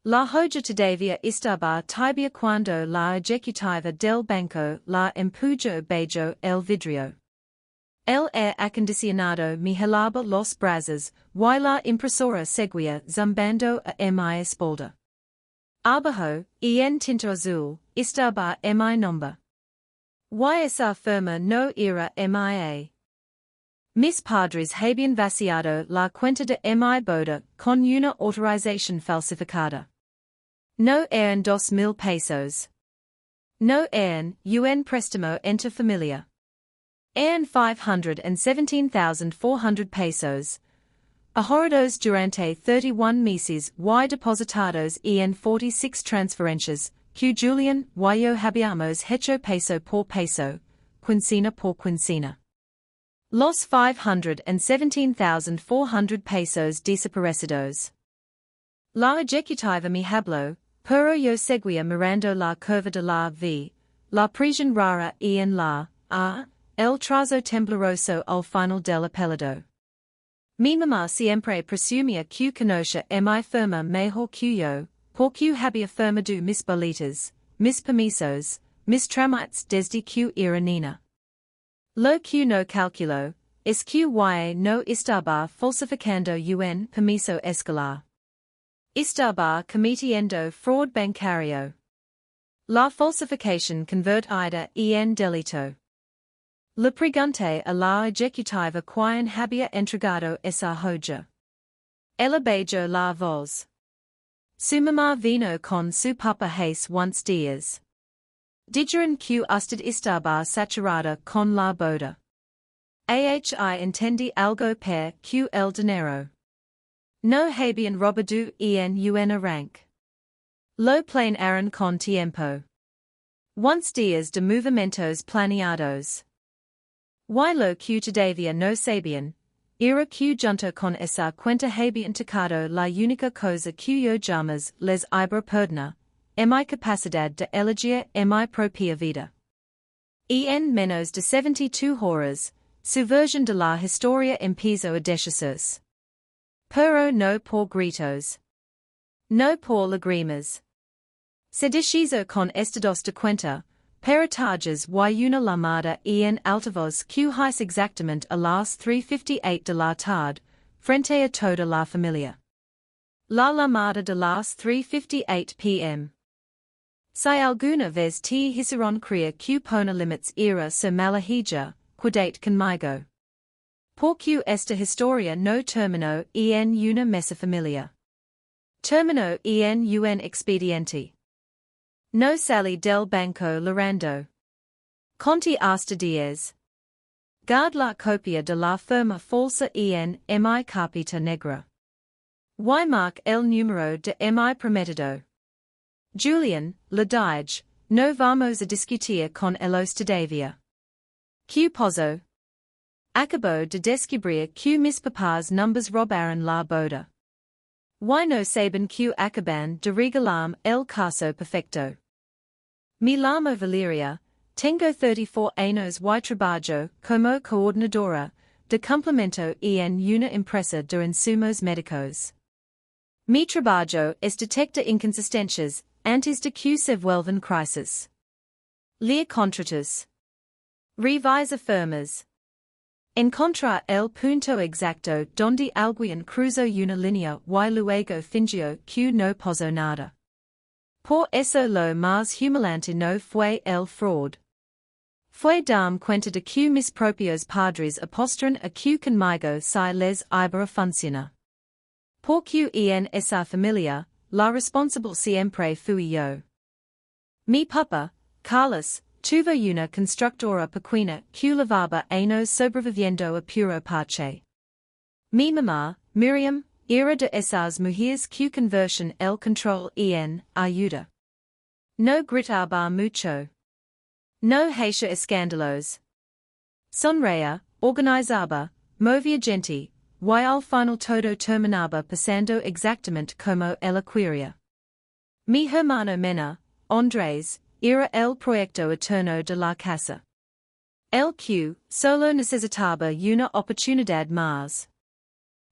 La hoja todavía estaba tibia cuando la ejecutiva del banco la empujó bajo el vidrio. El air acondicionado me helaba los brazos, y la impresora seguía zumbando a mi espalda. Abajo, en tinta azul, estaba mi nombre. Y esa firma no era mia. Mis padres habían vaciado la cuenta de mi boda con una autorización falsificada. No eran 2,000 pesos. No eran un préstamo entre familia. Eran 517,400 pesos. Ahorrados durante 31 meses y depositados en 46 transferencias, que Julian y yo habíamos hecho peso por peso, quincena por quincena. Los 517,400 pesos desaparecidos. La ejecutiva me habló, pero yo seguía mirando la curva de la V, la presión rara en la el trazo tembloroso al final del apellido. Mi mamá siempre presumía que conocía mi firma mejor que yo, porque había firmado mis boletas, mis permisos, mis trámites desde que era niña. Lo que no calculó, es que y no estaba falsificando un permiso escolar. Estaba cometiendo fraude bancario. La falsificación convertida en delito. Le pregunté a la ejecutiva quién había entregado esa hoja. Ella bajó la voz. Su mamá vino con su papá hace unos días. Dijeron que usted estaba saturada con la boda. Entendí algo per que el dinero. No habían robado en un arranque. Lo planearon con tiempo. Unos días de movimientos planeados. Y lo que todavía no sabían, era que junto con esa cuenta habían tocado la única cosa que yo jamás les iba perdonar, mi capacidad de elegir mi propia vida. En menos de 72 horas, su versión de la historia empezó a deshacerse. Pero no por gritos. No por lágrimas. Se deshizo con estados de cuenta, peritajes y una llamada en altavoz que hice exactamente a las 3:58 de la tarde, frente a toda la familia. La llamada de las 3:58 p.m. Si alguna vez te hicieron creer que poner límites era ser mala hija, cuidate conmigo. Porque esta historia no terminó en una mesa familia. Terminó en un expediente. No salí del banco llorando. Conti hasta 10. Guard la copia de la firma falsa en mi carpeta negra. Y mark el número de mi prometido. Julian, le dije, no vamos a discutir con elos todavía. ¿Qué pasó? Acabo de descubrir que mis papás numbers robaron la boda. Y no saben que acaban de regalarme el caso perfecto. Me llamo Valeria, tengo 34 años y trabajo como coordinadora de complemento en una empresa de insumos médicos. Mi trabajo es detectar inconsistencias antes de que se vuelvan crisis. Leer contratos. Revisa firmas. Encontrar el punto exacto donde alguien cruzó una línea y luego fingió que no pasó nada. Por eso lo más humillante no fue el fraude. Fue darme cuenta de que mis propios padres apostaron a que conmigo si les iba a funcionar. Porque en esa familia, la responsable siempre fui yo. Mi papá, Carlos, tuvo una constructora pequeña que llevaba años sobreviviendo a puro parche. Mi mamá, Miriam, era de esas mujeres que conversan el control en ayuda. No gritaba mucho. No hacía escándalos. Sonreía, organizaba, movía gente, y al final todo terminaba pasando exactamente como ella quería. Mi hermano menor, Andrés, era el proyecto eterno de la casa. El que solo necesitaba una oportunidad más.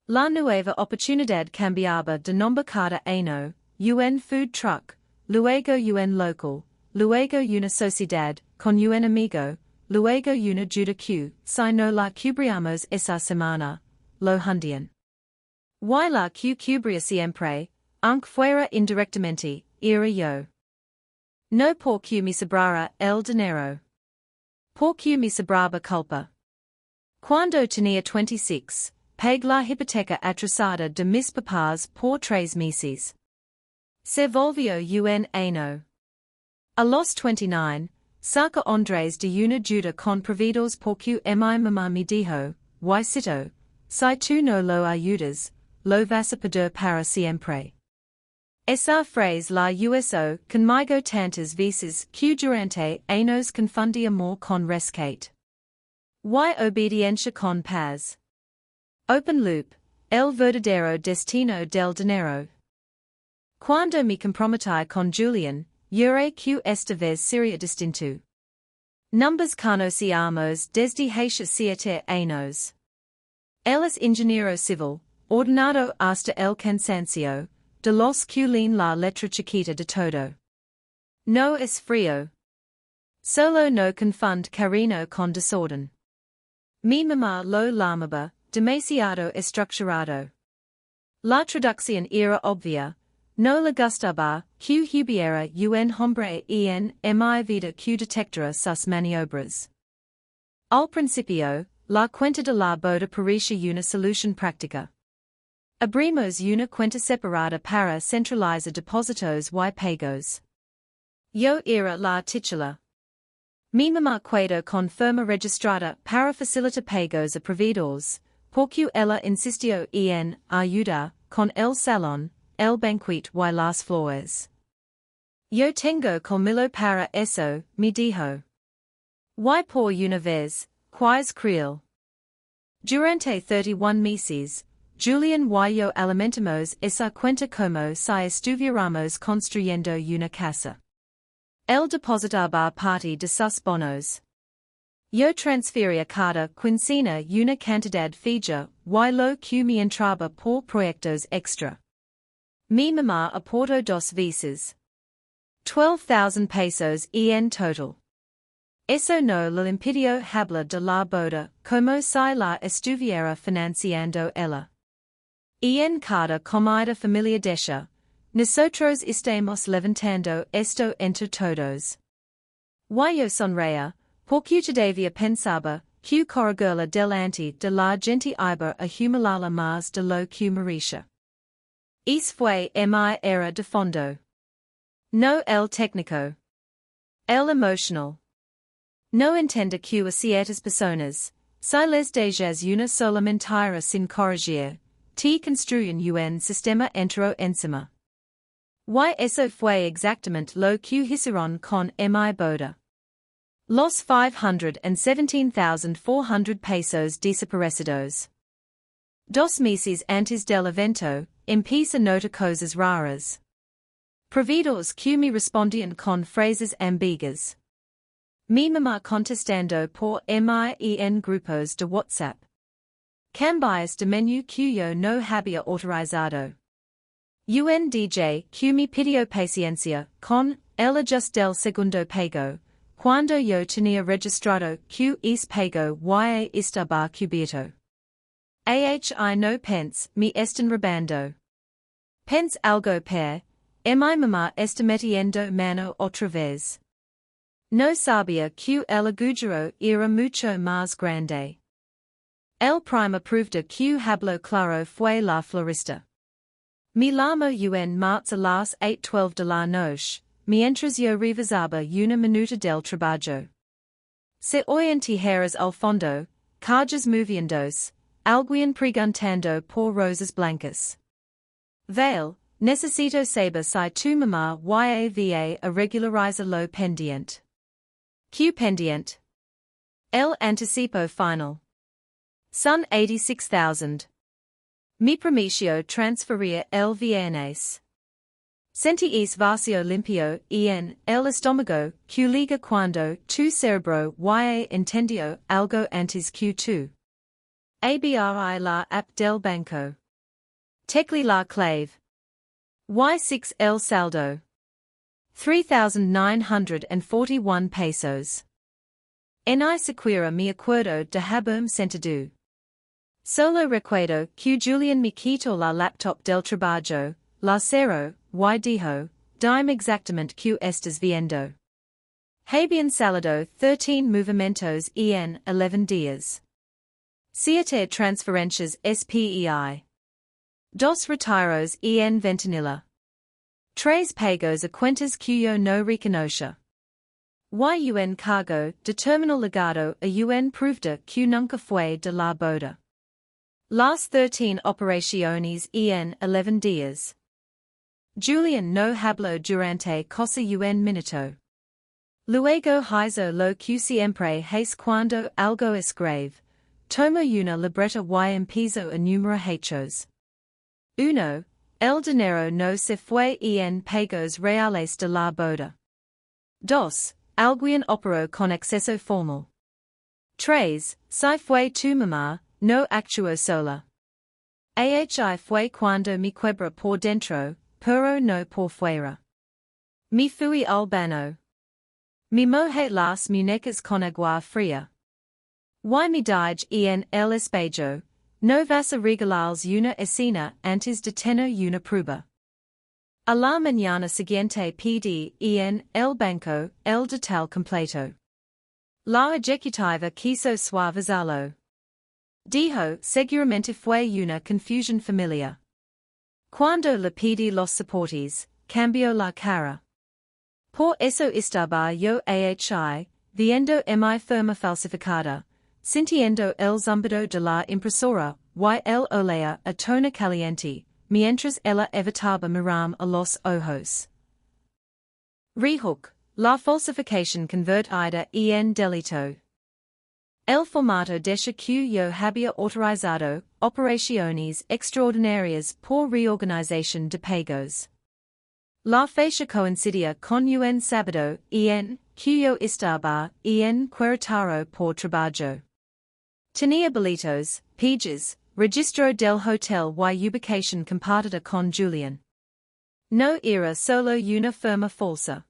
La nueva oportunidad cambiaba de nombre cada año, UN food truck, luego UN local, luego una sociedad, con un amigo, luego una juda q, si no la cubriamos esa semana, lo hundian. Y la q cubria siempre, aunque fuera indirectamente, era yo. No porque me sobrara el dinero. Porque me sobraba culpa. Cuando tenía 26, pagué la hipoteca atrasada de mis papás por 3 meses. Se volvió un ano. A los 29, saca Andrés de una juda con proveedores porque mi mamá me dijo, Ysito, si tú no lo ayudas, lo vas a perder para siempre. Esa frase la uso conmigo tantas veces que durante años confundí amor con rescate. Y obediencia con paz. Open loop, el verdadero destino del dinero. Cuando me comprometí con Julian, juré que esta vez sería distinto. Numbers conocíamos desde hace 7 años. Él es ingeniero civil, ordenado hasta el cansancio, de los que leen la letra chiquita de todo. No es frío. Solo no confund cariño con desorden. Mi mamá lo llamaba demasiado estructurado. La traducción era obvia, no le gustaba que hubiera un hombre en mi vida que detectara sus maniobras. Al principio, la cuenta de la boda parecía una solución práctica. Abrimos una cuenta separada para centralizar depósitos y pagos. Yo era la titular. Mi mamá quedó con firma registrada para facilitar pagos a proveedores, porque ella insistió en ayudar con el salón, el banquete y las flores. Yo tengo colmillo para eso, me dijo. Y por una vez, quis creer. Durante 31 meses, Julian y yo alimentamos esa cuenta como si estuviéramos construyendo una casa. Él depositaba parte de sus bonos. Yo transfería cada quincena una cantidad fija y lo que me entraba por proyectos extra. Mi mamá aportó 2 veces. 12,000 pesos en total. Eso no le impidió hablar de la boda como si la estuviera financiando ella. En cada comida familia desha, nosotros estamos levantando esto entre todos. Y yo sonreía, porque todavía pensaba que corregirla delante de la gente iba a humillarla más de lo que merecía. Es fue mi era de fondo. No el técnico. El emocional. No entiendo que a ciertas personas, si les dejas una sola mentira sin corregir, te construyen un sistema entero encima. Y eso fue exactamente lo que hicieron con mi boda. Los 517,400 pesos desaparecidos. 2 meses antes del evento, empecé a notar cosas raras. Proveedores que me respondían con frases ambiguas. Mi mamá contestando por mí en grupos de WhatsApp. Cambios de menú que yo no había autorizado. Un DJ que me pidió paciencia con el ajuste del segundo pago, cuando yo tenía registrado que es pago y estaba cubierto. Ahi no pens me están robando. Pens algo per, mi mamá está metiendo mano otra vez. No sabía que el agujero era mucho más grande. El prima prueba que habló claro fue la florista. Me llamo un martes a las 8:12 de la noche, mientras yo revisaba una minuta del trabajo. Se oyen tijeras al fondo, calles moviéndose, alguien preguntando por rosas blancas. Vale, necesito saber si tu mamá va a regularizar lo pendiente. ¿Qué pendiente? El anticipo final. Son 86,000. Mi prometió transferir el viernes. Sentí es vacío limpio en el estómago que liga cuando tu cerebro ya entendió algo antes que tú. Abri la app del banco. Teclé la clave. Y6 el saldo. 3,941 pesos. Ni siquiera me acuerdo de haberme sentido. Solo recuerdo que Julian me quitó la laptop del trabajo, la cerró, y dijo, dime exactamente que estás viendo. Habían salido 13 movimientos en 11 días. 7 transferencias SPEI. 2 retiros en ventanilla. 3 pagos a cuentas que yo no reconozco. Un cargo de terminal legado a un prueba que nunca fue de la boda. Las 13 operaciones en 11 días. Julian no habló durante cosa un minuto. Luego hizo lo que siempre hace cuando algo es grave. Tomó una libreta y empezó a enumerar hechos. 1. El dinero no se fue en pagos reales de la boda. 2. Alguien operó con exceso formal. 3. Si fue tu mamá, no actuó sola. Ahi fue cuando me quebró por dentro, pero no por fuera. Me fui al baño. Me mojé las muñecas con agua fría. Y me dije en el espejo, no vas a regalarles una escena antes de tener una prueba. A la mañana siguiente pedí en el banco el detalle completo. La ejecutiva quiso suavizarlo. Dijo, seguramente fue una confusión familiar. Cuando le pedí los soportes, cambió la cara. Por eso estaba yo ahi, viendo mi firma falsificada, sintiendo el zumbido de la impresora y el olea a tono caliente, mientras ella evitaba mirarme a los ojos. Rehook, la falsificación convertida en delito. El formato de que yo había autorizado operaciones extraordinarias por reorganización de pagos. La fecha coincidia con un sábado en que yo estaba en Querétaro por trabajo. Tenía boletos, pages, registro del hotel y ubicación compartida con Julian. No era solo una firma falsa.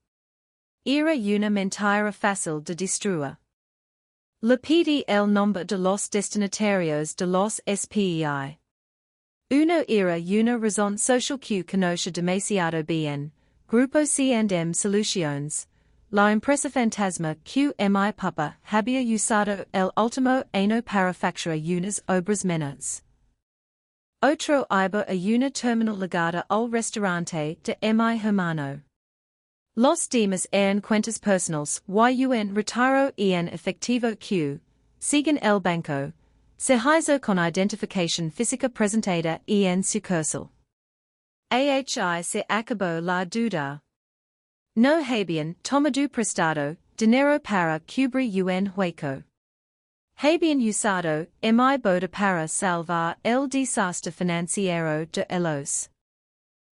Era una mentira fácil de destruir. Le pedí el nombre de los destinatarios de los SPEI. Uno era una razón social que conoce demasiado bien, Grupo C&M Soluciones, la empresa fantasma que mi papá había usado el último año para facturar unas obras menos. Otro iba a una terminal ligada al restaurante de mi hermano. Los demás eran cuentas personales y un retiro en efectivo que, siguen el banco, se hizo con identificación física presentada en sucursal. Ahi se acabó la duda. No habían tomado prestado dinero para cubrir un hueco. Habían usado mi boda para salvar el desastre financiero de ellos.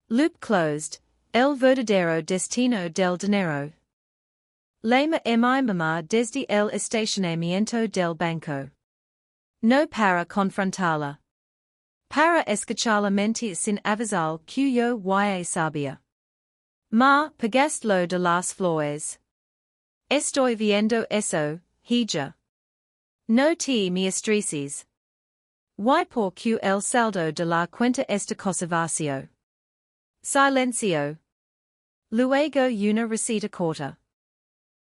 Loop closed, el verdadero destino del dinero. Lema mi mamá desde el estacionamiento del banco. No para confrontarla. Para escucharla mentir sin avisar que yo ya sabía. Ma, pagaste lo de las flores. Estoy viendo eso, hija. No te me estreses. Y por que el saldo de la cuenta está cosa vacío. Silencio. Luego una receta corta.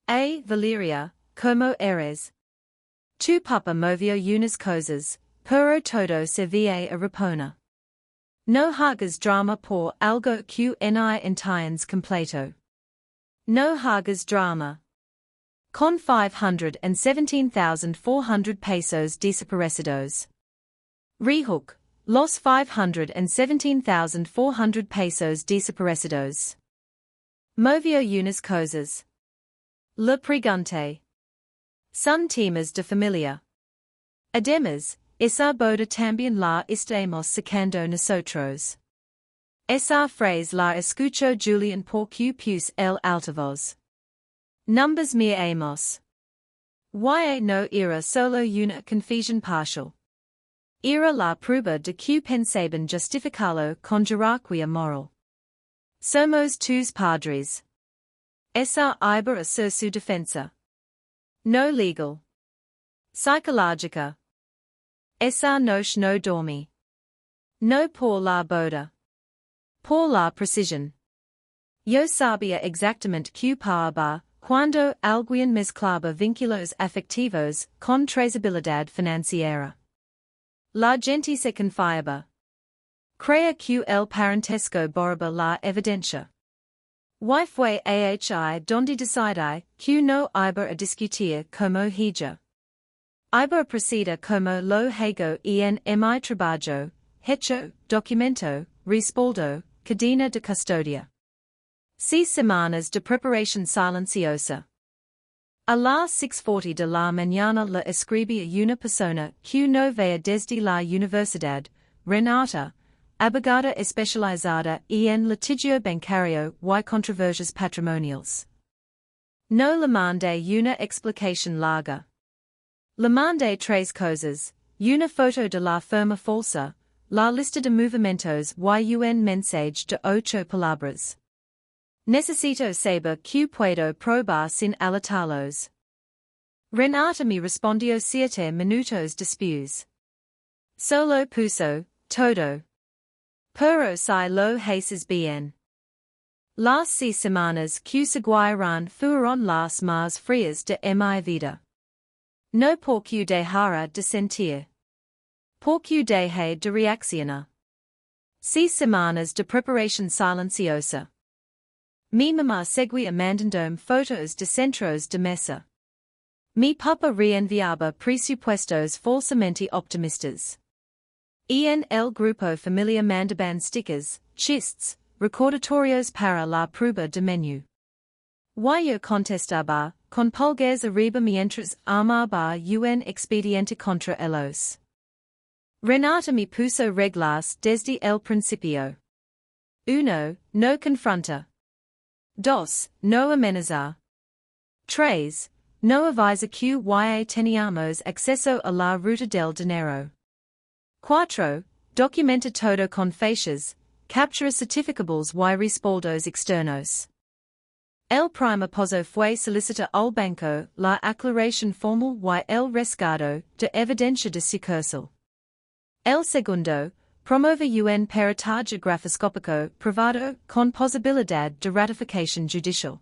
Valeria, ¿cómo eres? Tu papá movió unas cosas, pero todo se ve a reponer. No hagas drama por algo que ni entiendes completo. No hagas drama. Con 517,400 pesos desaparecidos. Rehook, los 517,400 pesos desaparecidos. Movió unas cosas. Le pregunté. Son temas de familia. Además, esa boda también la estamos sacando nosotros. Esa frase la escuchó Julian por que puse el altavoz. Numbers miramos. No era solo una confusión partial. Era la prueba de que pensaban justificarlo con jerarquía moral. Somos tus padres. Essa iber a su defensa. No legal. Psicológica. Essa noche no dormi. No por la boda. Por la precisión. Yo sabía exactamente que pasaba cuando alguien mezclaba vínculos afectivos con trazabilidad financiera. La gente se confiaba. Crea que el parentesco borraba la evidencia. Y fue ahí donde decidí que no iba a discutir como ella. Iba a proceder como lo hago en mi trabajo, hecho, documento, respaldo, cadena de custodia. 6 semanas de preparación silenciosa. A las 6:40 de la mañana la escribía una persona que no veía desde la universidad, Renata, abogada especializada en litigio bancario y controversias patrimoniales. No le mandé una explicación larga. Le mandé 3 cosas, una foto de la firma falsa, la lista de movimientos y un mensaje de 8 palabras. Necesito saber que puedo probar sin alertarlos. Renata me respondió 7 minutos después. Solo puso, todo. Pero si lo haces bien. Las 6 semanas que seguirán fueron las más frías de mi vida. No porque dejara de sentir. Porque dejé de reaccionar. 6 semanas de preparación silenciosa. Mi mamá seguía mandandome fotos de centros de mesa. Mi papá reenviaba presupuestos falsamente optimistas. En el grupo familia mandaban stickers, chistes, recordatorios para la prueba de menú. Y yo contestaba, con pulgares arriba mientras armaba un expediente contra ellos. Renata me puso reglas desde el principio. 1. No confronta. 2. No amenaza. 3. No avisa que teníamos acceso a la ruta del dinero. 4. Documenta todo con fechas, captura certificables y respaldos externos. El primer paso fue solicitar al banco la aclaración formal y el rescate de evidencia de su caso. El segundo, promueve un peritaje grafoscópico privado con posibilidad de ratificación judicial.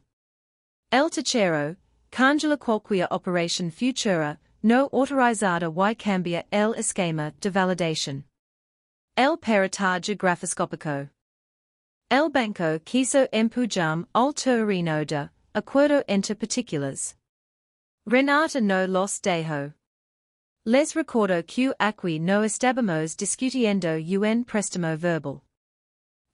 El tercero, congela cualquier operación futura no autorizada y cambia el esquema de validación. El peritaje grafoscópico. El banco quiso empujar al terreno de acuerdo entre partículas. Renata no los dejó. Les recuerdo que aquí no estábamos discutiendo un préstamo verbal.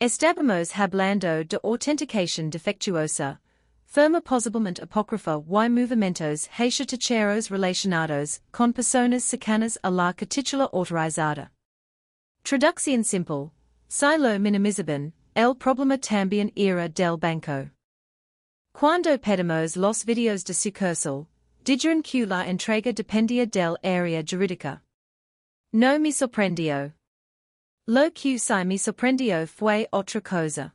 Estábamos hablando de autenticación defectuosa, firma posiblemente apócrifa y movimientos hechos relacionados con personas cercanas a la titular autorizada. Traducción simple, si lo minimizaban, el problema también era del banco. Cuando pedimos los videos de sucursal, dijeron que la entrega dependía del área jurídica. No me sorprendió. Lo que sí me sorprendió fue otra cosa.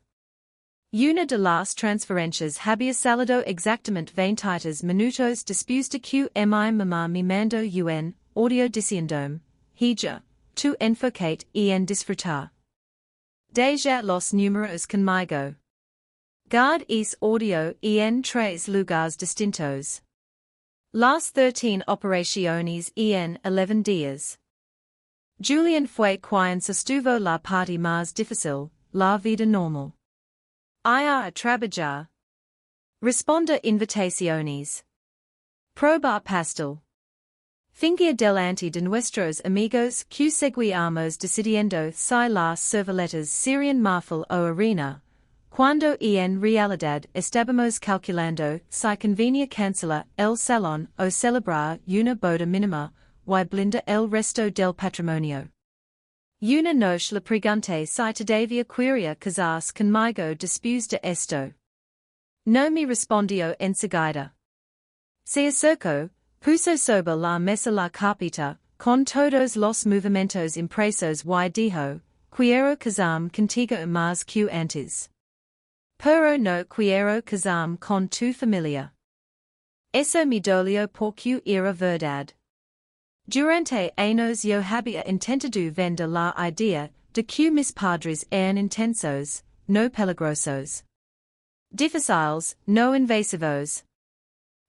Una de las transferencias había salido exactamente 20 minutos después de que mi mamá me mandó un audio diciéndome, hija, tu enfocate en disfrutar. Deja los números conmigo. Guard es audio en 3 lugares distintos. Las 13 operaciones en 11 días. Julian fue quien sostuvo la parte más difícil, la vida normal. Ir a trabajar. Responder invitaciones. Probar pastel. Fingir delante de nuestros amigos que seguíamos decidiendo si las serviletas serían marfil o arena, cuando en realidad estábamos calculando si convenía cancelar el salón o celebrar una boda mínima y blindar el resto del patrimonio. Una noche le pregunté si todavía quería casarse conmigo después de esto. No me respondió enseguida. Se acercó, puso sobre la mesa la carpeta, con todos los movimientos impresos y dijo, quiero casarme contigo más que antes. Pero no quiero casarme con tu familia. Eso me dolió porque era verdad. Durante años yo había intentado vender la idea de que mis padres eran intensos, no peligrosos. Difíciles, no invasivos.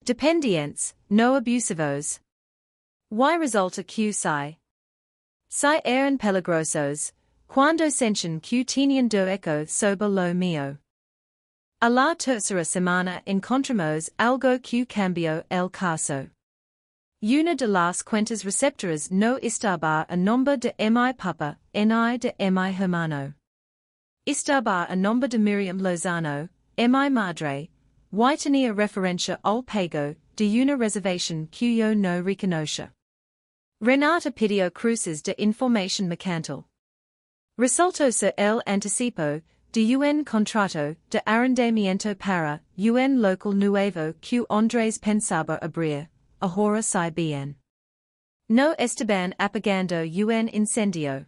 Dependientes, no abusivos. Y resulta que si eran peligrosos, cuando sentían que tenían eco sobre lo mío. A la tercera semana encontramos algo que cambió el caso. Una de las cuentas receptoras no estaba a nombre de mi papa, ni de mi hermano. Estaba a nombre de Miriam Lozano, mi madre, y tenía referencia al pago de una reservación que yo no reconocía. Renata pidió cruces de información mercantil. Resultó ser el anticipo de un contrato de arrendamiento para un local nuevo que Andrés pensaba abrir, ahora si bien. No estaban apagando un incendio.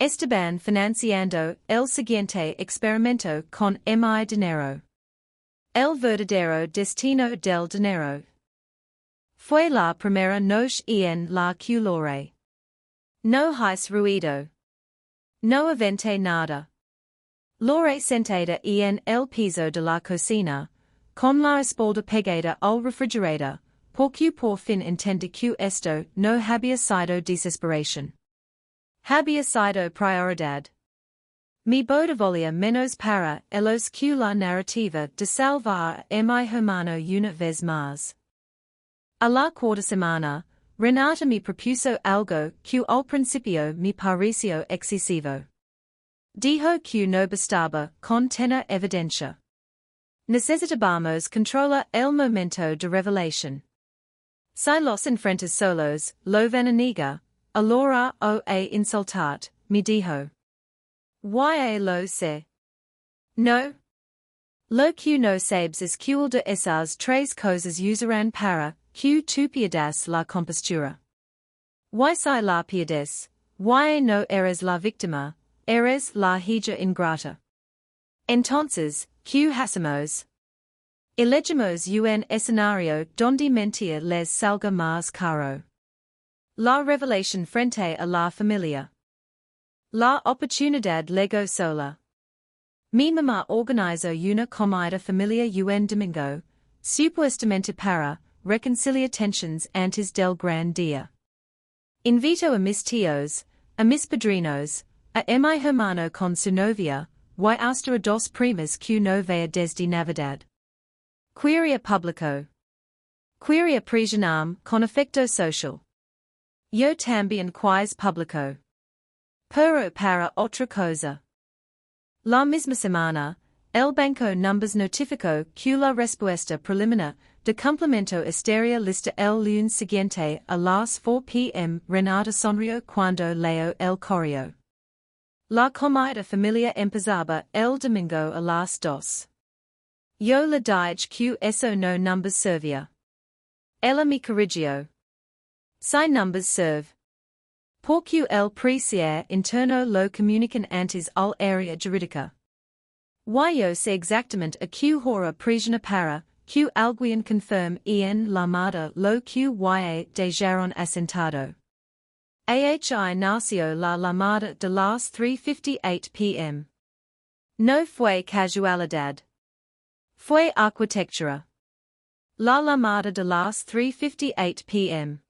Estaban financiando el siguiente experimento con mi dinero. El verdadero destino del dinero. Fue la primera noche en la que logré. No hice ruido. No inventé nada. Logré sentada en el piso de la cocina, con la espalda pegada al refrigerador, porque por fin entendí que esto no había sido desesperación. Había sido prioridad. Mi boda valía menos para ellos que la narrativa de salvar a mi hermano una vez más. A la cuarta semana, Renata me propuso algo que al principio me pareció excesivo. Dijo que no bastaba con tener evidencia. Necesitábamos controlar el momento de revelación. Si los enfrentes solos lo van a negar, allora o a insultar, me dijo. Y lo sé. No. Lo que no sabes es que de esas tres cosas usarán para que tu pierdas la compostura. Y si la pierdes, y no eres la víctima, eres la hija ingrata. Entonces, ¿qué hacemos? Elegimos un escenario donde mentir les salga más caro. La revelación frente a la familia. La oportunidad llegó sola. Mi mamá organizó una comida familiar un domingo, supuestamente para reconciliar tensions antes del gran día. Invito a mis tíos, a mis padrinos, a mi hermano con su novia, y hasta a dos primas que no vea desde Navidad. Quería publico. Quería presionarme con efecto social. Yo también quise publico. Pero para otra cosa. La misma semana, el banco nos notificó que la respuesta preliminar de complemento estaría lista el lunes siguiente a las 4 p.m. Renata sonrió cuando leo el correo. La comida familiar empezaba el domingo a las 2. Yo le dije que eso no nos servía. Ella me corrigió. Si nos serve. Porque el precio interno lo comunican antes al área jurídica. Y yo sé exactamente a qué hora presiona para que alguien confirme en la llamada lo que ya dejaron asentado. AHI nació la llamada de las 3:58 p.m. No fue casualidad. Fue arquitectura. La llamada de las 3:58 p.m.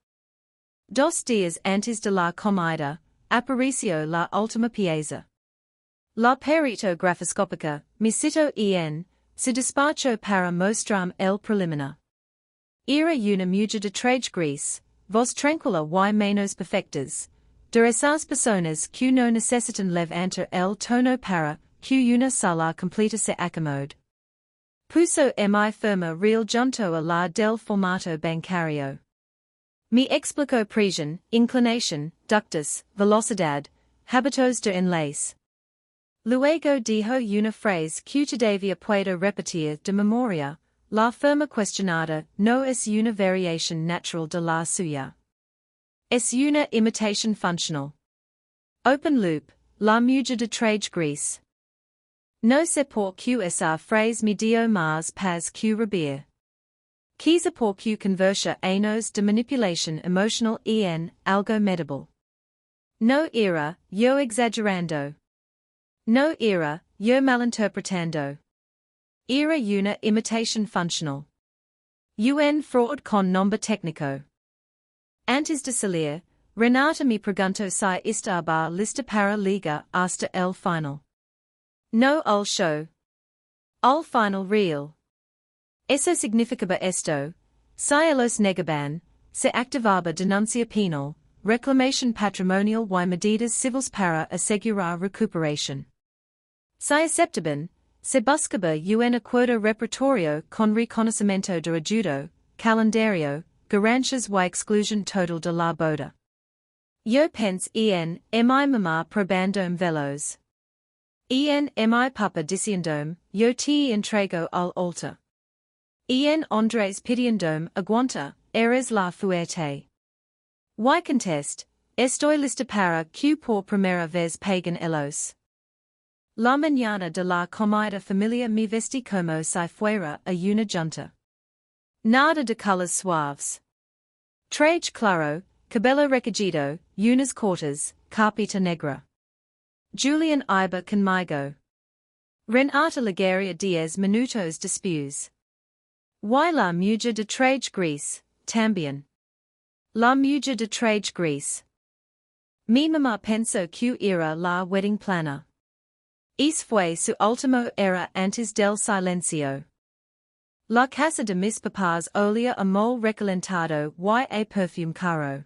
2 días antes de la comida, apareció la última pieza. La perito grafoscópica me citó en su despacho para mostrarme el preliminar. Era una mujer de traje gris, voz tranquila y manos perfectas, de esas personas que no necesitan levantar el tono para que una sala completa se acomode. Puso mi firma real junto a la del formato bancario. Me explicó presión, inclinación, ductus, velocidad, hábitos de enlace. Luego dijo una frase que todavía puedo repetir de memoria, la firma cuestionada no es una variación natural de la suya. Es una imitación funcional. Open loop, la mujer de traje gris. No se por qsr phrase mi dio mas paz q rabir. Quizá por q conversa anos de manipulation emotional algo medable. No era, yo exagerando. No era, yo malinterpretando. Era una imitation funcional. Fraud con nombre técnico. Antes de salir, Renata me preguntó si estaba lista para liga hasta el final. No al show. Al final real. Eso significaba esto, si los negaban, se activaba denuncia penal, reclamación patrimonial y medidas civiles para asegurar recuperación. Si aceptaban, se buscaba un acuerdo repertorio con reconocimiento de ayuda, calendario, ganancias y exclusión total de la boda. Yo pense mi mamá probandome velos. Mi papa diciendome, yo te entrego al altar. Andres pidiendome aguanta, eres la fuerte. Y contest, estoy lista para que por primera vez pagan elos. La mañana de la comida familia me vestí como si fuera a una junta. Nada de colores suaves. Traje claro, cabello recogido, unas cortas, carpeta negra. Julian iba conmigo. Renata Lagaria 10 minutos después. Y la mujer de traje gris, también. La mujer de traje gris. Mi mamá pensó que era la wedding planner. Ese fue su último era antes del silencio. La casa de mis papás olía a mol recalentado y a perfume caro.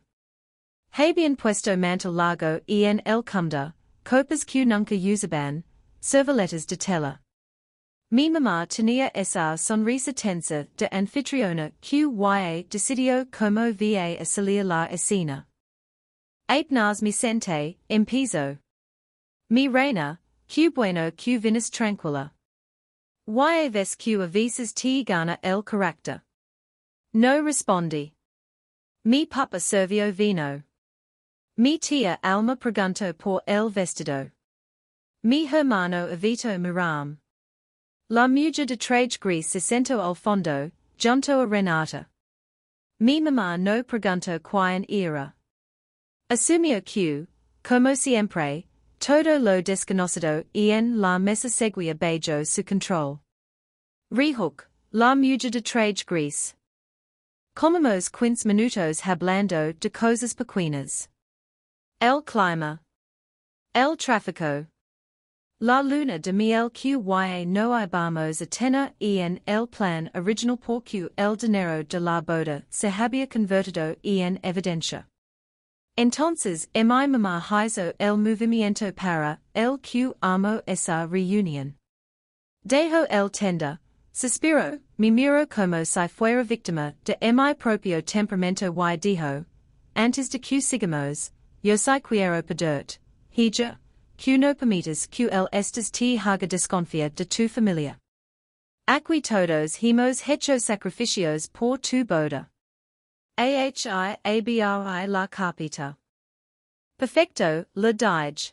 Habían puesto mantel largo en el comedor, copas que nunca usaban, serviletas de tela. Mi mamá tenía esa sonrisa tensa de anfitriona que decidió como va a salir la escena. Apenas me senté, empezó. Mi reina, que bueno que vienes tranquila. Y ves que a veces te gana el carácter. No respondí. Mi papa sirvió vino. Mi tía Alma preguntó por el vestido. Mi hermano evitó miram. La mujer de traje gris se sentó al fondo, junto a Renata. Mi mamá no preguntó quién era. Asumió que, como siempre, todo lo desconocido en la mesa seguía bajo su control. Rehook, la mujer de traje gris. Comemos 15 minutos hablando de cosas pequeñas. El clima. El tráfico. La luna de miel que no íbamos a tener en el plan original porque el dinero de la boda se había convertido en evidencia. Entonces mi mamá hizo el movimiento para el que amo esa reunión. Dejo el tenda, suspiro, me miro como si fuera víctima de mi propio temperamento y dijo, antes de que sigamos, yo si quiero pedirte, hija, que no permitas que el estés te haga desconfiar de tu familia. Aquí todos hemos hecho sacrificios por tu boda. Abri la carpeta. Perfecto, la dije.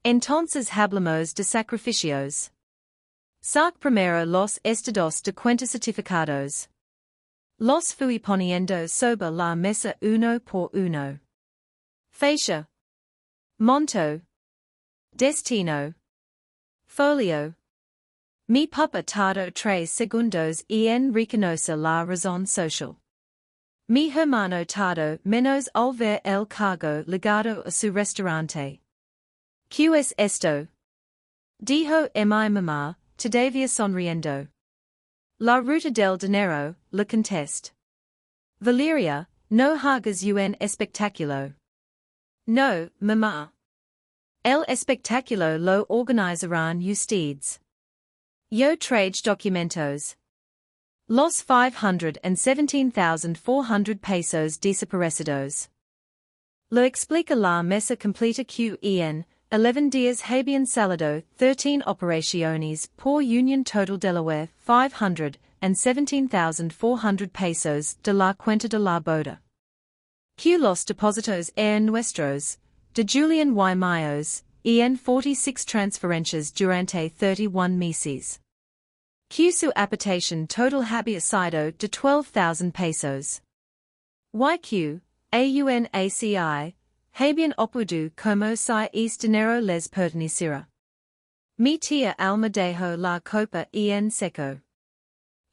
Entonces hablamos de sacrificios. Sac primero los estados de cuenta certificados. Los fui poniendo sobre la mesa uno por uno. Fecha. Monto. Destino. Folio. Mi papa tardó 3 segundos en reconocer la razón social. Mi hermano tardó menos al ver el cargo ligado a su restaurante. ¿Qué es esto? Dijo mi mamá, todavía sonriendo. La ruta del dinero, le contesté. Valeria, no hagas un espectáculo. No, mamá. El espectáculo lo organizarán ustedes. Yo traje documentos. Los 517,400 pesos desaparecidos. Lo explica la mesa completa que en 11 días habían salido 13 operaciones por union total Delaware 517,400 pesos de la cuenta de la boda. Que los depósitos eran nuestros, de Julian y míos, en 46 transferencias durante 31 meses. Q su aportación total había sido de 12,000 pesos. YQ, AUNACI, habían opudu como si es dinero les perteneciera. Mi tía Alma dejó la copa en seco.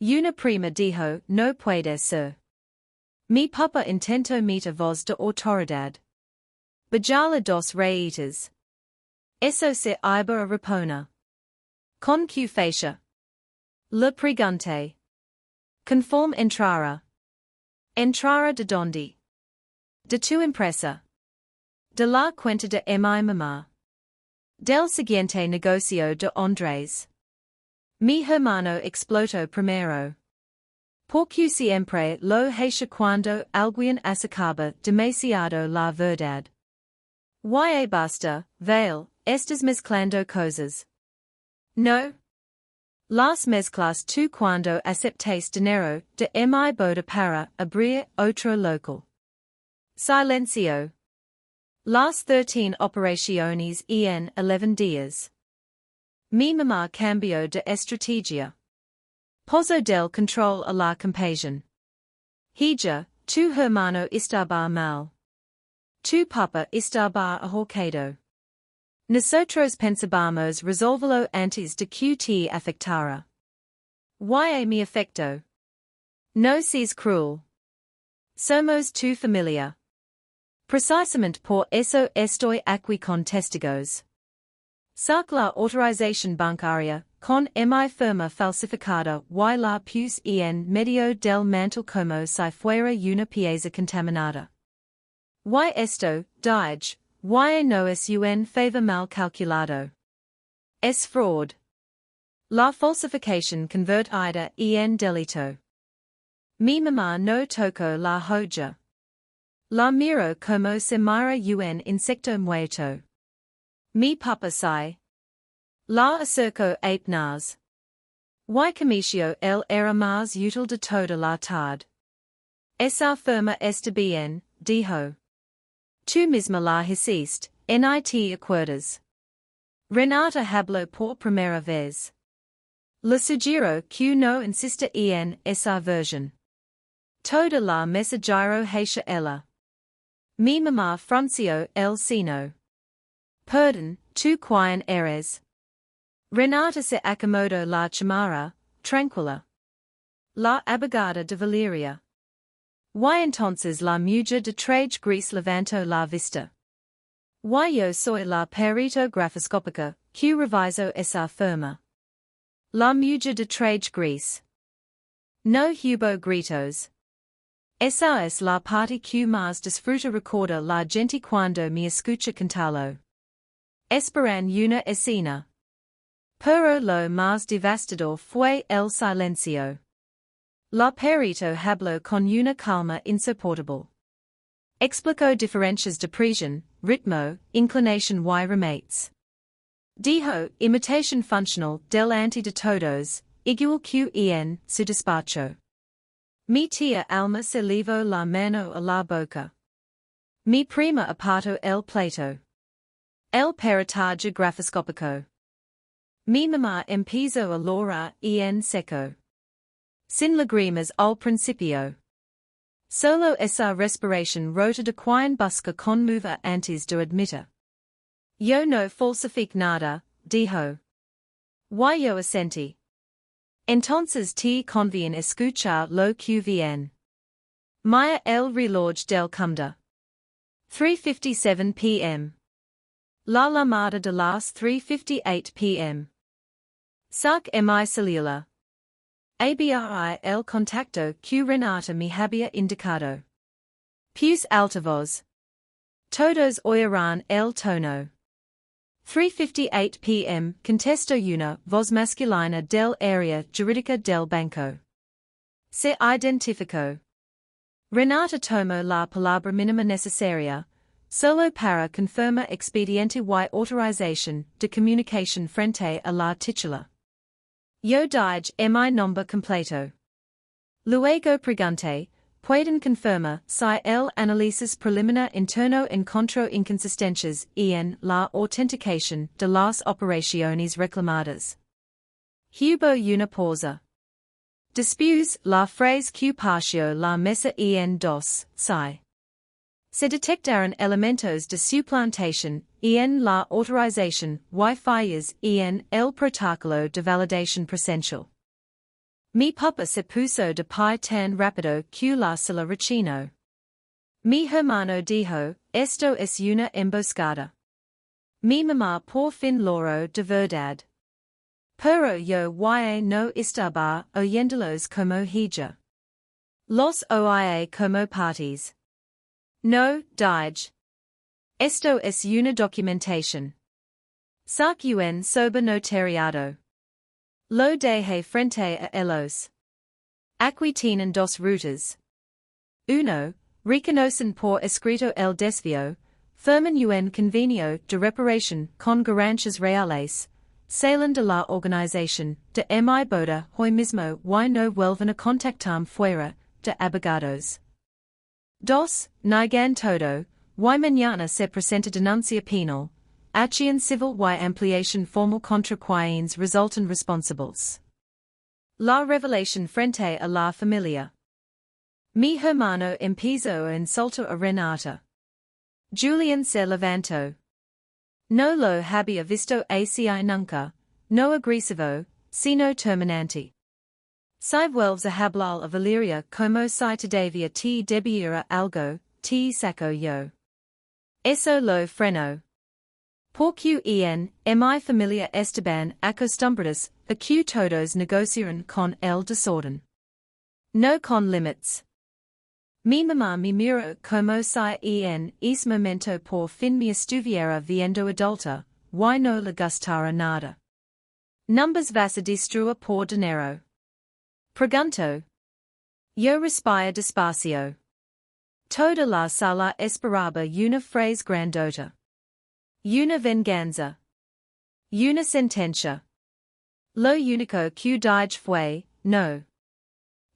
Una prima dijo no puede ser. Mi papa intento meter voz de autoridad. Bajala dos rayitas. Eso se iba a reponer. Con que fecha. Le pregunté. Conforme entrara. Entrara de donde. De tu empresa. De la cuenta de mi mamá. Del siguiente negocio de Andrés. Mi hermano explotó primero. Porque siempre lo hace cuando alguien acaba demasiado la verdad. Ya basta, vale, estás mezclando cosas. No. Las mezclas tú cuando aceptes dinero de mi boda para abrir otro local. Silencio. Las 13 operaciones en 11 días. Mi mamá cambió de estrategia. Pozo del control a la compasión. Hija, tu hermano estaba mal. Tu papa estaba ahorcado. Nosotros pensábamos resolverlo antes de que te afectara. Ya me afectó. No seas cruel. Somos tu familia. Precisamente por eso estoy aquí con testigos. Sac la autorización bancaria, con mi firma falsificada y la puse en medio del mantel como si fuera una pieza contaminada. Y esto, dije, y no es un favor mal calculado. Es fraud. La falsificación convertida en delito. Mi mamá no tocó la joya. La miro como se mira un insecto muerto. Mi papa si. La acerco apenas. Y comicio el era más útil de toda la tarde. Esa firma está bien, dijo. Tú misma la hiciste, ni te acuerdas. Renata habló por primera vez. Le sugiero que no insista en esa versión. Toda la mensajero hacia ella. Mi mamá frunció el seno. Perdón, tú quién eres. Renata se acomodó la chamarra, tranquila. La abogada de Valeria. Y entonces la mujer de traje gris levantó la vista. Y yo soy la perito grafoscópica que reviso esa firma. La mujer de traje gris. No hubo gritos. Esa es la parte que más disfruta recorda la gente cuando me escucha cantarlo. Esperan una escena. Pero lo más devastador fue el silencio. La perito habló con una calma insoportable. Explicó diferencias de presión, ritmo, inclinación y remates. Dijo, imitación funcional delante de todos, igual que en su despacho. Mi tía Alma se llevó la mano a la boca. Mi prima apartó el plato. El peritaje grafoscópico. Mi mamá empezó a llorar en seco. Sin lágrimas al principio. Solo esa respiración rota de quien busca conmover antes de admitir. Yo no falsifico nada, dijo. Y yo asentí. Entonces te conviene escuchar lo que viene. Mira el reloj del cumda. 3:57 p.m. La llamada de las 3:58 p.m. Sac mi celular. Abri el contacto que Renata me había indicado. Puse altavoz. Todos oirán el tono. 3:58 p.m. Contesto una voz masculina del área jurídica del banco. Se identificó. Renata tomó la palabra mínima necesaria, solo para confirmar expediente y autorización de comunicación frente a la titular. Yo dije mi nombre completo. Luego pregunté, pueden confirmar si el análisis preliminar interno encontró inconsistencias en la autenticación de las operaciones reclamadas. Hubo una pausa. Después la frase que partió la mesa en dos, si se detectaron elementos de suplantación en la autorización y fallas en el protocolo de validación presencial. Mi papá se puso de pie tan rápido que la sala rechinó. Mi hermano dijo, esto es una emboscada. Mi mamá por fin logró de verdad. Pero yo ya no estaba oyéndolos como ella. Los oía como partes. No, dije. Esto es una documentación. Sac un sobre notariado. Lo dejé frente a ellos. Aquí tienen dos rutas. Uno, reconocen por escrito el desvío, firman un convenio de reparación con garantías reales, salen de la organización de mi boda hoy mismo y no vuelven a contactarme fuera de abogados. 2. Niegan todo, y mañana se presenta denuncia penal, acción civil y ampliación formal contra quienes resultan responsables. La revelación frente a la familia. Mi hermano empezó a insultar a Renata. Julian se levantó. No lo había visto así nunca, no agresivo, sino terminante. Si vuelves a hablar a Valeria como si todavía te debiera algo, te saco yo. Eso lo frenó. Porque en mi familia estaban acostumbrados a que todos negociaran con el desorden. No con límites. Mi mamá me miró como si en ese momento por fin me estuviera viendo adulta, y no le gustara nada. Numbers vas a destruir por dinero. Pregunto. Yo respira despacio. Toda la sala esperaba una frase grandota. Una venganza. Una sentencia. Lo único que dije fue, no.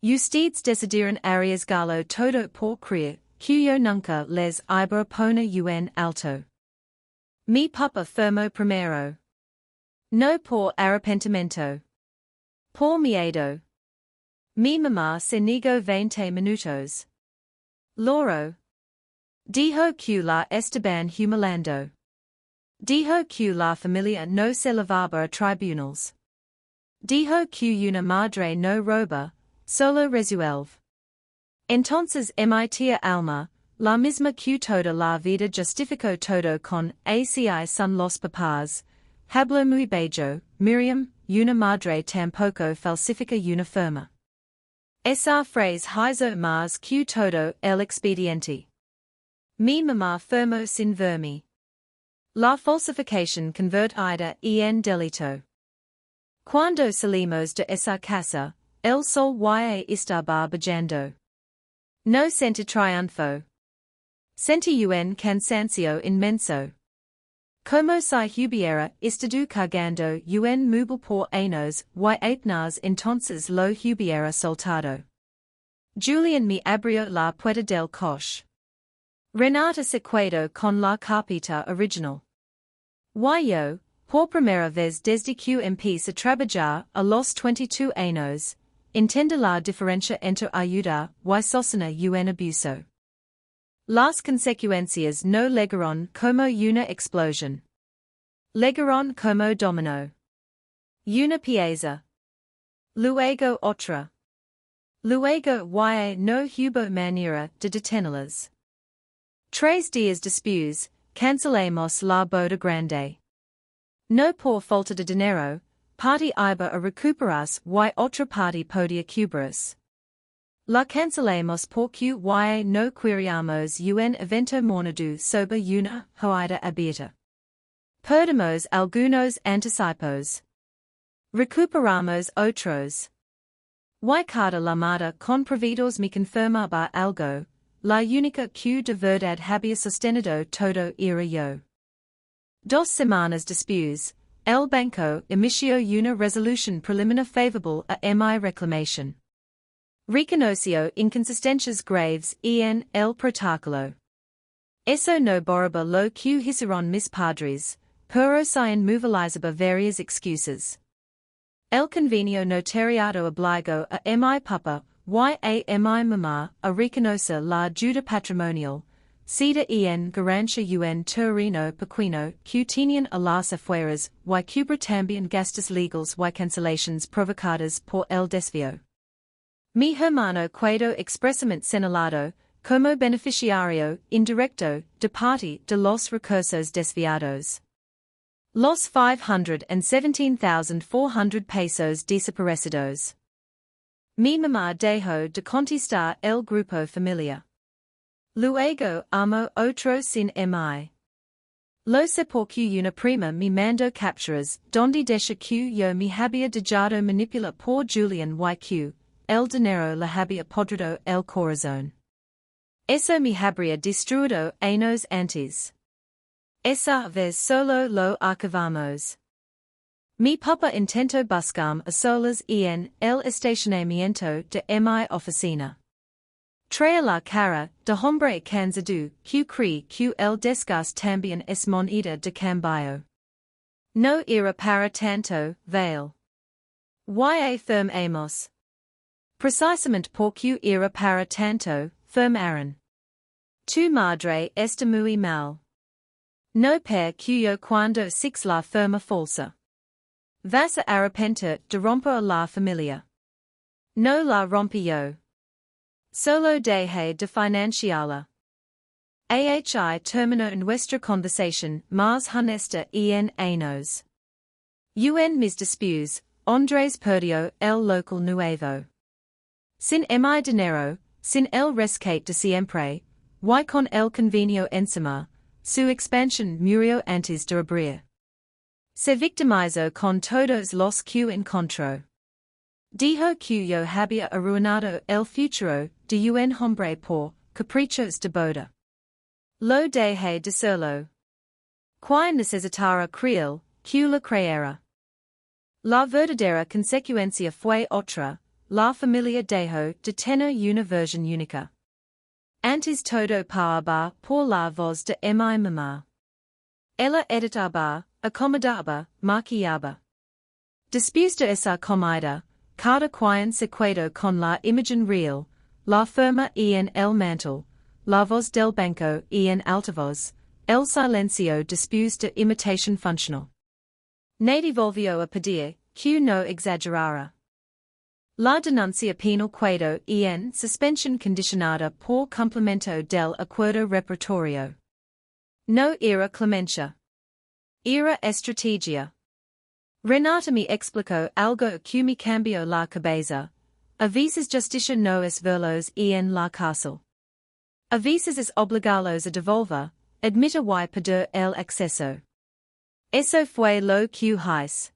Ustedes decidieron arriesgarlo todo por creer que yo nunca les iba a poner un alto. Mi papá firmó primero. No por arrepentimiento. Por miedo. Mi mamá se negó 20 minutos. Luego. Dijo que la estaban humillando. Dijo que la familia no se llevaba a tribunales. Dijo que una madre no roba, solo resuelve. Entonces mi tía Alma, la misma que toda la vida justificó todo con ACI son los papás, habló muy bello, Miriam, una madre tampoco falsifica una firma. Esa frase hizo más que todo el expediente. Mi mamá firmó sin verme. La falsificación convertida en delito. Cuando salimos de esa casa, el sol ya estaba brillando. No sentí triunfo. Sentí un cansancio inmenso. Como si hubiera estado cargando un muble por años y apenas entonces lo hubiera soltado. Julian me abrió la puerta del coche. Renata se quedó con la carpeta original. Y yo, por primera vez desde que empecé a trabajar a los 22 años, entiendo la diferencia entre ayuda y sostener un abuso. Las consecuencias no llegaron como una explosión. Llegaron como dominó. Una pieza. Luego otra. Luego ya no hubo manera de detenerlas. 3 días después, cancelamos la boda grande. No por falta de dinero, parte iba a recuperarse y otra parte podía cubrirse. La cancelamos porque ya no queríamos un evento monado sobre una joya abierta. Perdimos algunos anticipos. Recuperamos otros. Y cada llamada con proveedores me confirmaba algo, la única que de verdad había sostenido todo era yo. 2 semanas después, el banco emitió una resolución preliminar favorable a mi reclamación. Reconocio inconsistencias graves en el protocolo. Eso no borraba lo que hicieron mis padres, pero sin movilizaba varias excusas. El convenio notariado obligó a mi papa y a mi mamá a reconocer la deuda patrimonial, ceda en garantia un terreno pequeño que tenían a las afueras y cubra también gastos legales y cancelations provocadas por el desvío. Mi hermano quedó expresamente señalado como beneficiario indirecto de parte de los recursos desviados. Los 517,400 pesos desaparecidos. Mi mamá dejó de contestar el grupo familia. Luego amo otro sin mi. Lo sé porque una prima me mandó capturas donde decía que yo me había dejado manipular por Julian y que el dinero le había podrido el corazón. Eso me habría destruido años antes. Esa vez solo lo archivamos. Mi papa intentó buscarme a solas en el estacionamiento de mi oficina. Trae la cara de hombre cansado que cree que el desgaste también es moneda de cambio. No era para tanto, vale. Y firmamos. Precisamente porque era para tanto, firmaron. Tu madre está muy mal. No per cuyo cuando six la firma falsa. Vas a arrepentir de romper la familia. No la rompí yo. Solo dejé de financiarla. Ahi terminó nuestra conversación más honesta en años. Mis disputes, Andrés perdió el local nuevo. Sin mi dinero, sin el rescate de siempre, y con el convenio encima, su expansión murió antes de abrir. Se victimizó con todos los que encontró. Dijo que yo había arruinado el futuro de un hombre por caprichos de boda. Lo dejé de serlo. Que necesitara creer que lo creyera. La verdadera consecuencia fue otra, la familia dejó de tener una versión única. Antes todo pasaba por la voz de mi mamá. Ella editaba, acomodaba, maquillaba. Después de esa comida, cada quien se quedó con la imagen real, la firma en el mantel, la voz del banco en altavoz, el silencio después de imitación funcional. Nadie volvió a pedir que no exagerara. La denuncia penal quedó en suspensión condicionada por cumplimiento del acuerdo repertorio. No era clemencia. Era estrategia. Renata me explicó algo que me cambió la cabeza. A veces justicia no es verlos en la cárcel. A veces es obligarlos a devolver, admitir y pedir el acceso. Eso fue lo que hice.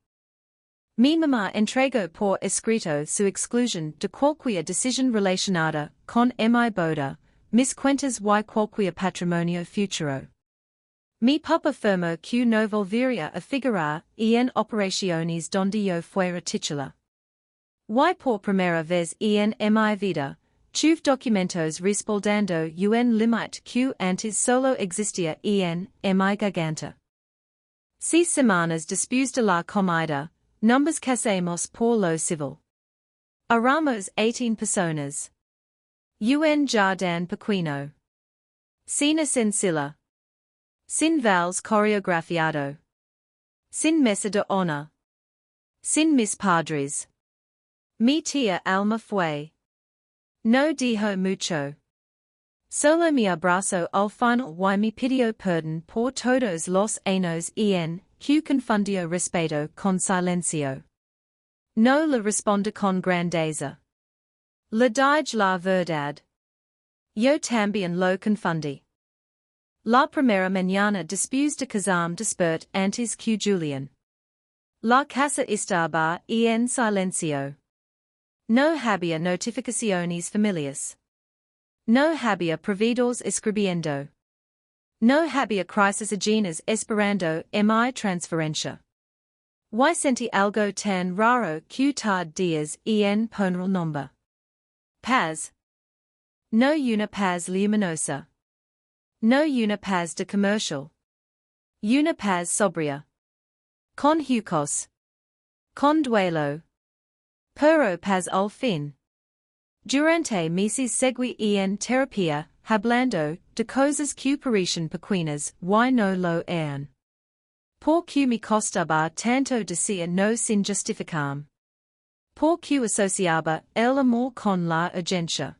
Mi mamá entregó por escrito su exclusión de cualquier decisión relacionada con mi boda, mis cuentas y cualquier patrimonio futuro. Mi papa firmó que no volvería a figurar en operaciones donde yo fuera titular. Y por primera vez en mi vida, tuve documentos respaldando un límite que antes solo existía en mi garganta. 6 semanas después de la comida, nos casamos por lo civil. Éramos 18 personas. Un jardín pequeño. Cena sencilla. Sin vals coreografiado. Sin mesa de honor. Sin mis padres. Mi tía Alma fue. No dijo mucho. Solo me abrazó al final y me pidió perdón por todos los años en que confundió respeto con silencio. No le responde con grandeza. Le dije la verdad. Yo también lo confundí. La primera mañana después de casarme despert antes que Julian. La casa estaba en silencio. No había notificaciones familiares. No había proveedores escribiendo. No había crisis ajenas esperando mi transferencia. Y sentí algo tan raro que tarde días en poner el nombre. Paz. No una paz luminosa. No una paz de comercial. Una paz sobria. Con hucos. Con duelo. Pero paz al fin. Durante meses segui en terapia, hablando de cosas que parecen pequeñas y no lo eran. Por que me costaba tanto decir no sin justificarme. Por que asociaba el amor con la urgencia.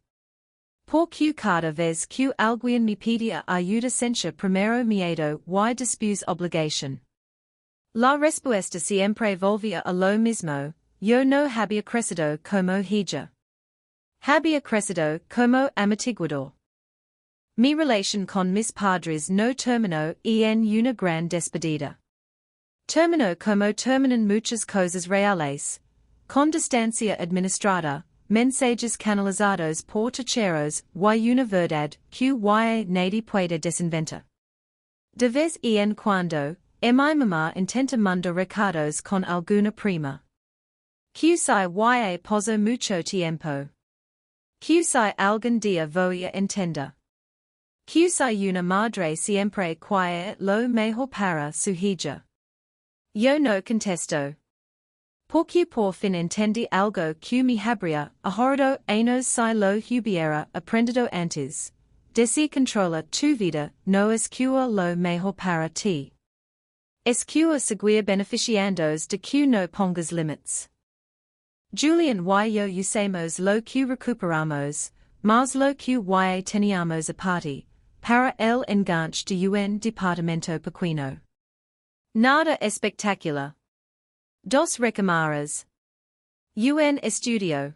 Por que cada vez que alguien me pedía ayuda sentía primero miedo y después obligación. La respuesta siempre volvía a lo mismo, yo no había crecido como ella. Había crecido como amortiguador. Mi relación con mis padres no terminó en una gran despedida. Terminó como terminan muchas cosas reales, con distancia administrada, mensajes canalizados por terceros y una verdad que nadie puede desinventar. De vez en cuando, mi mamá intenta mandar recados con alguna prima. Que si pasó mucho tiempo. Que si algún día voy a entender. Que si una madre siempre quiere lo mejor para su hija. Yo no contesto. Porque por fin entendí algo que me habría ahorrado años si lo hubiera aprendido antes. Decir controla tu vida no es que lo mejor para ti. Es que seguir beneficiándoos de que no pongas límites. Julian y yo usamos lo que recuperamos, mas lo que teníamos aparte, para el enganche de un departamento pequeño. Nada espectacular. Dos recámaras. Un estudio.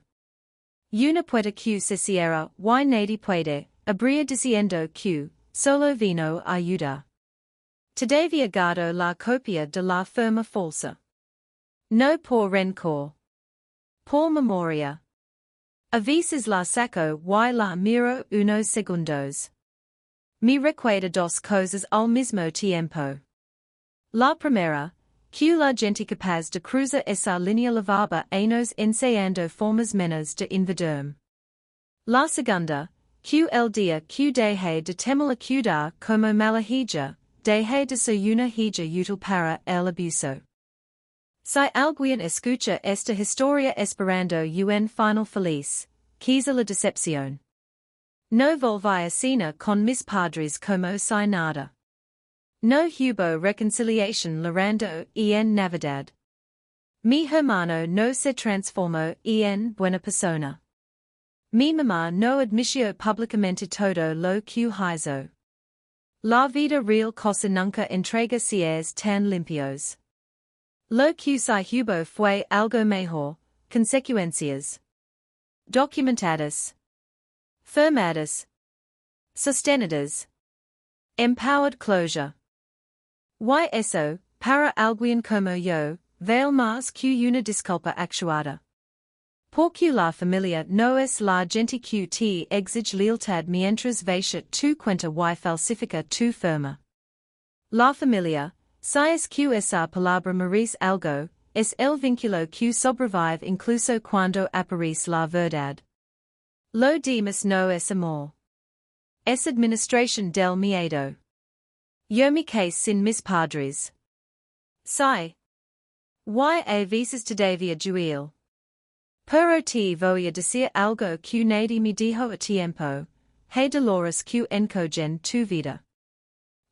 Una puerta que se cierra y nadie puede abrir diciendo que solo vino a ayudar. Todavía guardo la copia de la firma falsa. No por rencor. Por memoria. A veces la saco y la miro unos segundos. Me recuerda dos cosas al mismo tiempo. La primera, que la gente capaz de cruzar esa línea llevaba años ensayando formas menos de invadirme. La segunda, que el día que dejé de temer la cuidar como mala hija, dejé de ser una hija útil para el abuso. Si alguien escucha esta historia esperando un final feliz, quizá la decepción. No volví a cenar con mis padres como si nada. No hubo reconciliación llorando en Navidad. Mi hermano no se transformó en buena persona. Mi mamá no admitió públicamente todo lo que hizo. La vida real cosa nunca entrega cierres tan limpios. Lo que si hubo fue algo mejor, consecuencias documentadas, firmadas, sostenidas, empowered closure. Y eso, para alguien como yo, vale más que una disculpa actuada. Porque la familia no es la gente que te exige lealtad mientras vecha tu cuenta y falsifica tu firma. La familia, si es que esa palabra merece algo, es el vínculo que sobrevive incluso cuando aparece la verdad. Lo demás no es amor. Es administración del miedo. Yo me quedé sin mis padres. Sí. Y a veces todavía duele. Pero te voy a decir algo que nadie me dijo a tiempo, hey Dolores que encogen tu vida.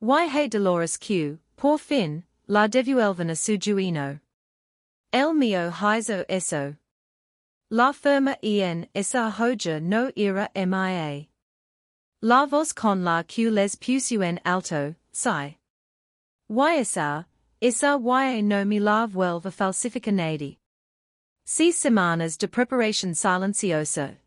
Y hey Dolores que, por fin, la devuelven a su dueño. El mío hizo eso. La firma en esa joya no era mia. La voz con la que les puso en alto, sí. Y esa y no me la vuelve a falsificar nadie. 6 semanas de preparación silenciosa,